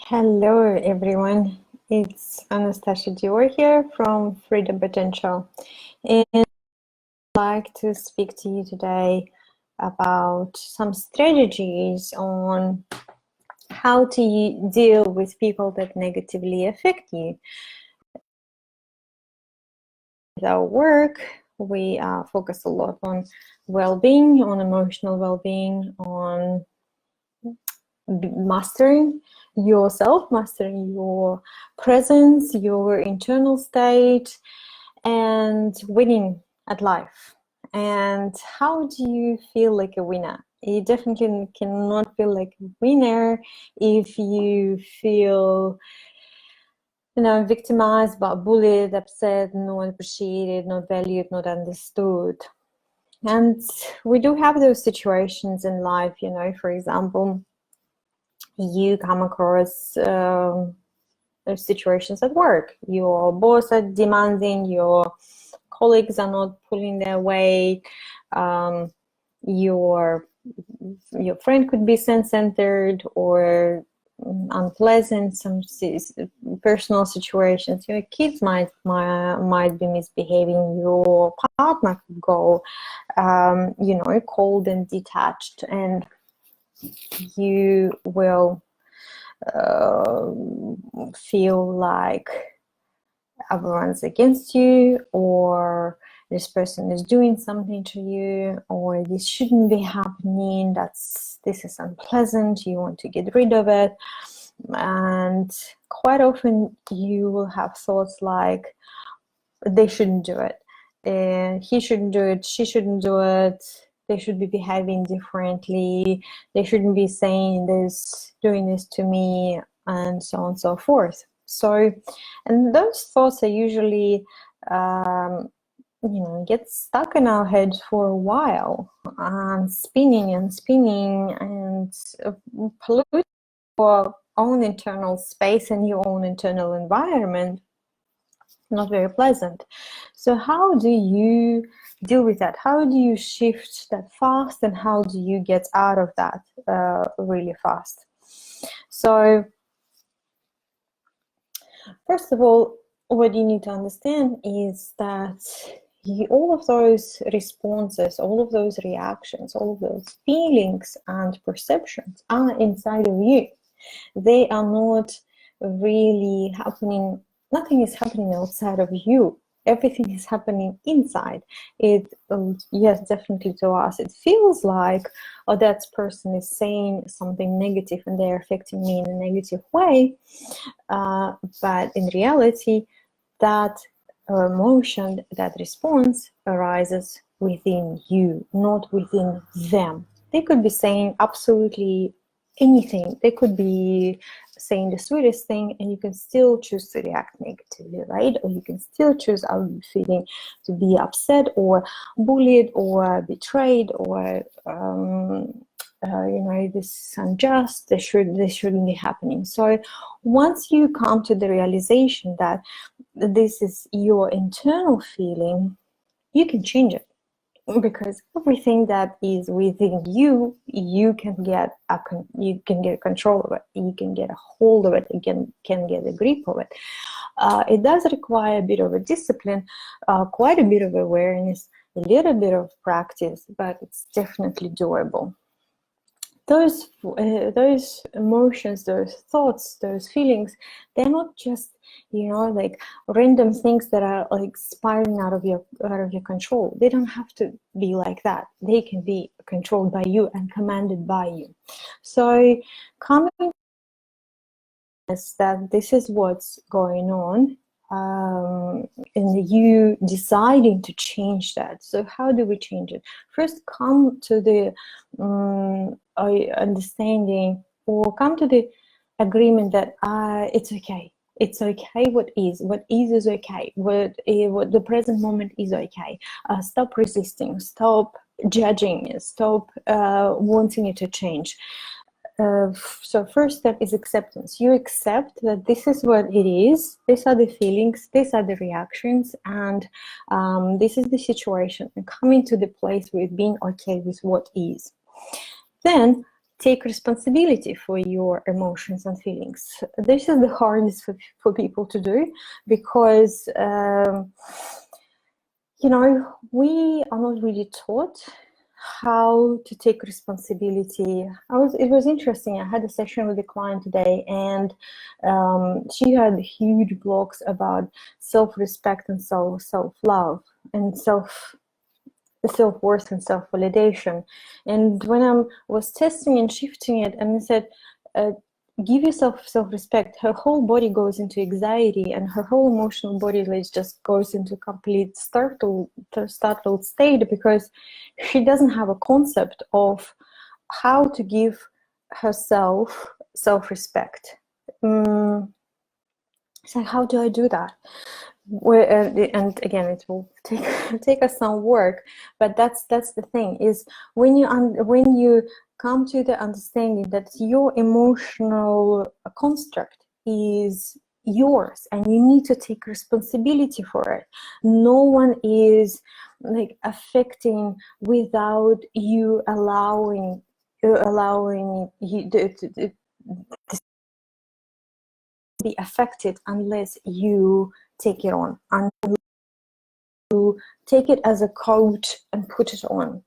Hello, everyone. It's Anastasia Dior here from Freedom Potential. And I'd like to speak to you today about some strategies on how to deal with people that negatively affect you. With our work, we focus a lot on well-being, on emotional well-being, on mastering yourself, mastering your presence, your internal state, and winning at life. And how do you feel like a winner? You definitely cannot feel like a winner if you feel, victimized, but bullied, upset, not appreciated, not valued, not understood. And we do have those situations in life, for example, you come across situations at work. Your boss are demanding, your colleagues are not pulling their weight, your friend could be self-centered or unpleasant, some personal situations. Your kids might be misbehaving, your partner could go cold and detached, and you will feel like everyone's against you, or this person is doing something to you, or this shouldn't be happening, this is unpleasant, you want to get rid of it. And quite often you will have thoughts like, they shouldn't do it, he shouldn't do it, she shouldn't do it, they should be behaving differently, they shouldn't be saying this, doing this to me, and so on and so forth. So, and those thoughts are usually get stuck in our head for a while, spinning and spinning, and polluting your own internal space and your own internal environment. Not very pleasant. So how do you deal with that? How do you shift that fast, and how do you get out of that really fast? So first of all, what you need to understand is that all of those responses, all of those reactions, all of those feelings and perceptions are inside of you. They are not really happening. Nothing is happening outside of you. Everything is happening inside. Yes, definitely to us, it feels like, oh, that person is saying something negative and they're affecting me in a negative way. But in reality, that emotion, that response arises within you, not within them. They could be saying absolutely anything. They could be saying the sweetest thing, and you can still choose to react negatively, right? Or you can still choose how you're feeling, to be upset or bullied or betrayed, or this is unjust, this shouldn't be happening. So once you come to the realization that this is your internal feeling, you can change it, because everything that is within you, you can get control of it, you can get a hold of it, you can get a grip of it. It does require a bit of a discipline, quite a bit of awareness, a little bit of practice, but it's definitely doable. Those emotions, those thoughts, those feelings, they're not just like random things that are like spiraling out of your control. They don't have to be like that. They can be controlled by you and commanded by you. So coming is that this is what's going on, and you deciding to change that. So how do we change it? First, come to the understanding, or come to the agreement that it's okay. It's okay. What is okay. What the present moment is okay. Stop resisting. Stop judging. Stop wanting it to change. So first step is acceptance. You accept that this is what it is, these are the feelings, these are the reactions, and this is the situation, and coming to the place with being okay with what is. Then take responsibility for your emotions and feelings. This is the hardest for people to do, because you know, we are not really taught how to take responsibility. It was interesting. I had a session with a client today, and she had huge blocks about self-respect and self-love and self-worth and self-validation. And when I was testing and shifting it, and I said, give yourself self-respect, her whole body goes into anxiety, and her whole emotional body just goes into complete startled state, because she doesn't have a concept of how to give herself self-respect. So how do I do that? And again, it will take us some work, but that's the thing, is when you come to the understanding that your emotional construct is yours and you need to take responsibility for it. No one is like affecting without you allowing you to be affected, unless you take it on, and you take it as a coat and put it on.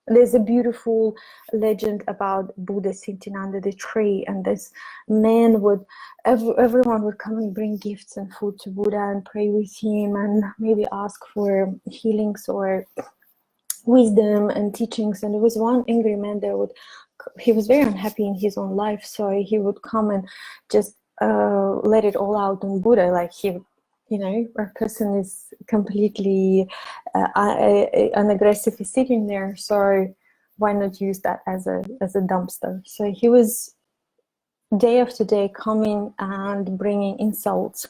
There's a beautiful legend about Buddha sitting under the tree, and this man would, everyone would come and bring gifts and food to Buddha and pray with him and maybe ask for healings or wisdom and teachings. And there was one angry man there he was very unhappy in his own life, so he would come and just let it all out on Buddha, like you know, a person is completely unaggressive sitting there, so why not use that as a dumpster? So he was day after day coming and bringing insults,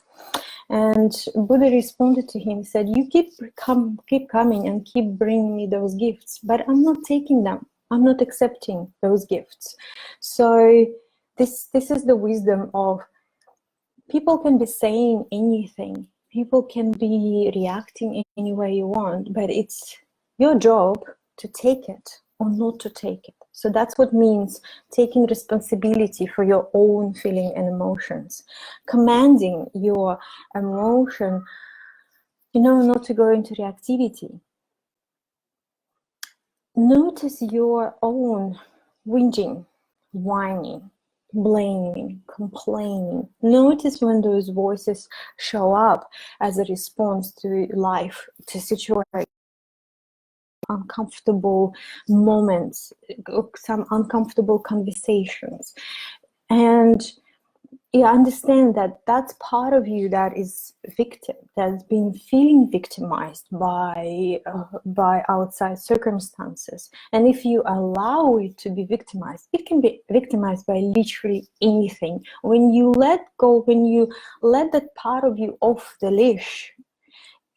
and Buddha responded to him, said, you keep coming and keep bringing me those gifts, but I'm not taking them, I'm not accepting those gifts. So this is the wisdom of, people can be saying anything, people can be reacting any way you want, but it's your job to take it or not to take it. So that's what means taking responsibility for your own feeling and emotions, commanding your emotion, you know, not to go into reactivity. Notice your own whinging, whining, blaming, complaining. Notice when those voices show up as a response to life, to situation, uncomfortable moments, some uncomfortable conversations. And you understand that that's part of you that is victim, that's been feeling victimized by outside circumstances. And if you allow it to be victimized, it can be victimized by literally anything. When you let go, when you let that part of you off the leash,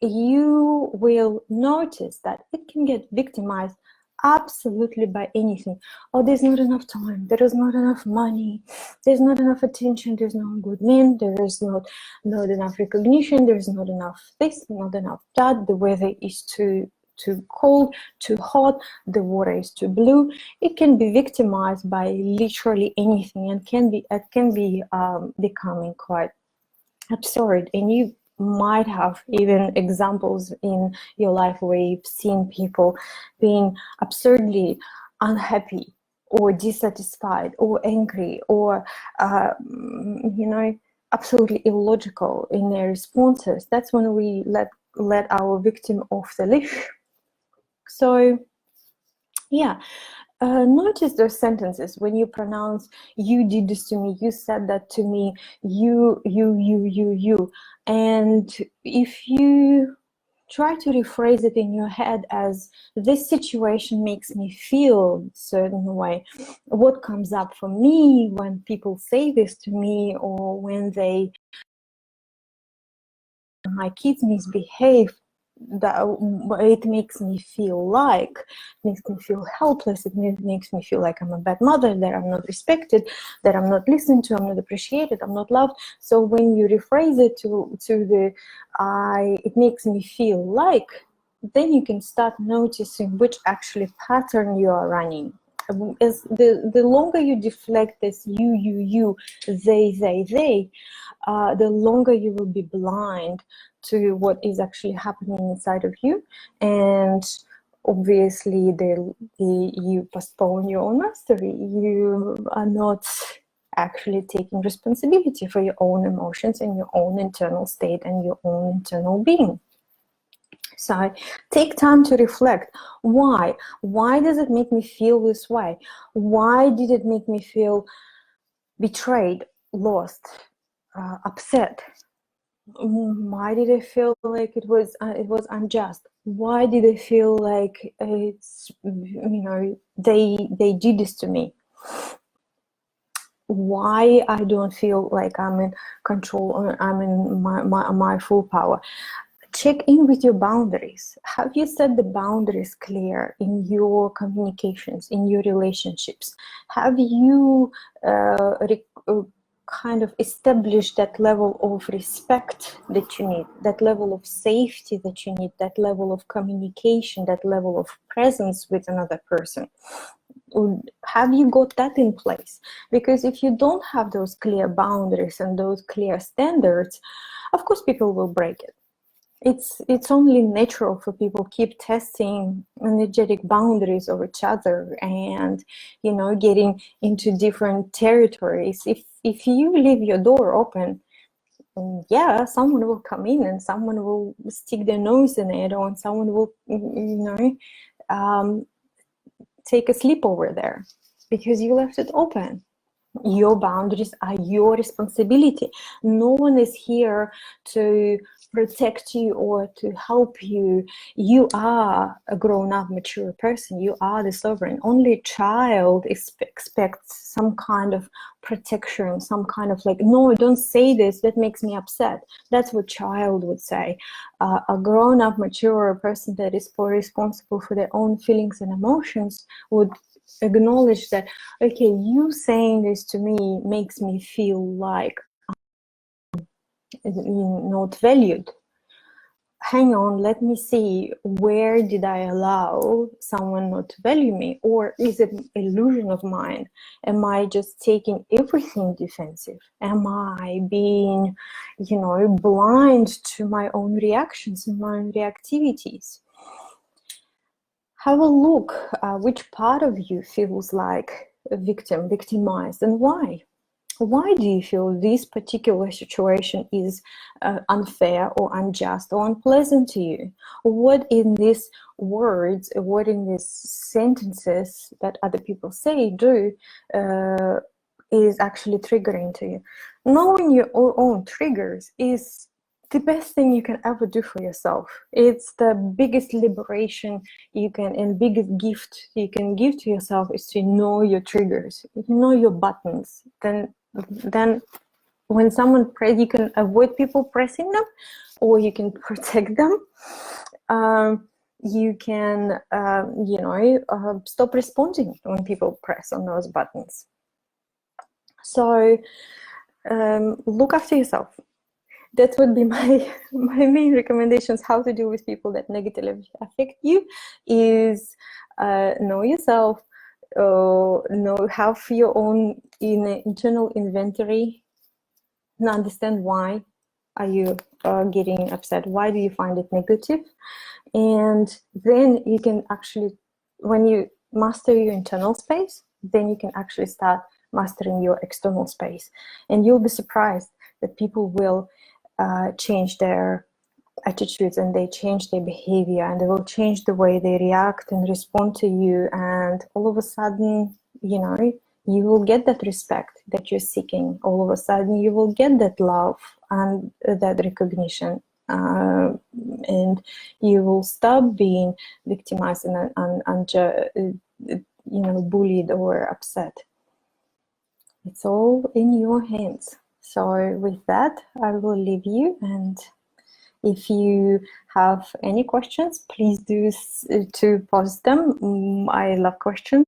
you will notice that it can get victimized absolutely by anything. Oh, there's not enough time, there is not enough money, there's not enough attention, there's no good men, there is not enough recognition, there's not enough this, not enough that, the weather is too cold, too hot, the water is too blue. It can be victimized by literally anything, and can be becoming quite absurd. And you might have even examples in your life where you've seen people being absurdly unhappy or dissatisfied or angry or you know, absolutely illogical in their responses. That's when we let our victim off the leash. So yeah, notice those sentences when you pronounce, you did this to me, you said that to me, you. And if you try to rephrase it in your head as, this situation makes me feel a certain way, what comes up for me when people say this to me, or when my kids misbehave, that it makes me feel like, it makes me feel helpless, it makes me feel like I'm a bad mother, that I'm not respected, that I'm not listened to, I'm not appreciated, I'm not loved. So when you rephrase it to the it makes me feel like, then you can start noticing which actually pattern you are running. As the longer you deflect this you, they, the longer you will be blind to what is actually happening inside of you, and obviously you postpone your own mastery. You are not actually taking responsibility for your own emotions and your own internal state and your own internal being. So take time to reflect. Why does it make me feel this way? Why did it make me feel betrayed, lost, upset? Why did I feel like it was unjust? Why did I feel like it's, they did this to me? Why I don't feel like I'm in control or I'm in my full power? Check in with your boundaries. Have you set the boundaries clear in your communications, in your relationships? Have you kind of established that level of respect that you need, that level of safety that you need, that level of communication, that level of presence with another person? Have you got that in place? Because if you don't have those clear boundaries and those clear standards, of course people will break it. It's only natural for people keep testing energetic boundaries of each other and getting into different territories. If you leave your door open, yeah, someone will come in and someone will stick their nose in it, or someone will take a sleepover there because you left it open. Your boundaries are your responsibility. No one is here to protect you or to help you. You are a grown-up, mature person. You are the sovereign. Only a child expects some kind of protection, some kind of like, no, don't say this, that makes me upset. That's what child would say. A grown-up, mature person that is responsible for their own feelings and emotions would acknowledge that, okay, you saying this to me makes me feel like I'm not valued. Hang on, let me see, where did I allow someone not to value me? Or is it an illusion of mine? Am I just taking everything defensive? Am I being, blind to my own reactions and my own reactivities? Have a look which part of you feels like a victim, victimized, and why? Why do you feel this particular situation is unfair or unjust or unpleasant to you? What in these words, what in these sentences that other people say, do, is actually triggering to you? Knowing your own triggers is the best thing you can ever do for yourself. It's the biggest liberation you can, and biggest gift you can give to yourself is to know your triggers, your buttons. Then when someone press, you can avoid people pressing them, or you can protect them. You can stop responding when people press on those buttons. So look after yourself. That would be my main recommendations. How to deal with people that negatively affect you is know yourself, have your own internal inventory, and understand why are you getting upset, why do you find it negative, and then you can actually, when you master your internal space, then you can actually start mastering your external space, and you'll be surprised that people will change their attitudes and they change their behavior, and they will change the way they react and respond to you, and all of a sudden you will get that respect that you're seeking. All of a sudden you will get that love and that recognition, and you will stop being victimized and bullied or upset. It's all in your hands. So with that, I will leave you, and if you have any questions, please do to post them. I love questions.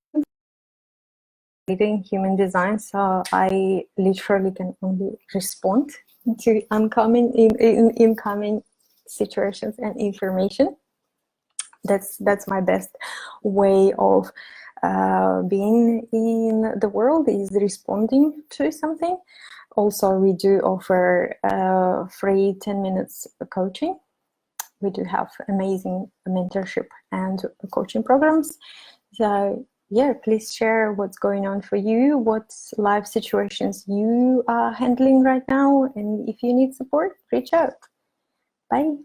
In human design, so I literally can only respond to incoming situations and information. That's my best way of being in the world, is responding to something. Also, we do offer free 10 minutes coaching. We do have amazing mentorship and coaching programs. So yeah, please share what's going on for you, what life situations you are handling right now, and if you need support, reach out. Bye.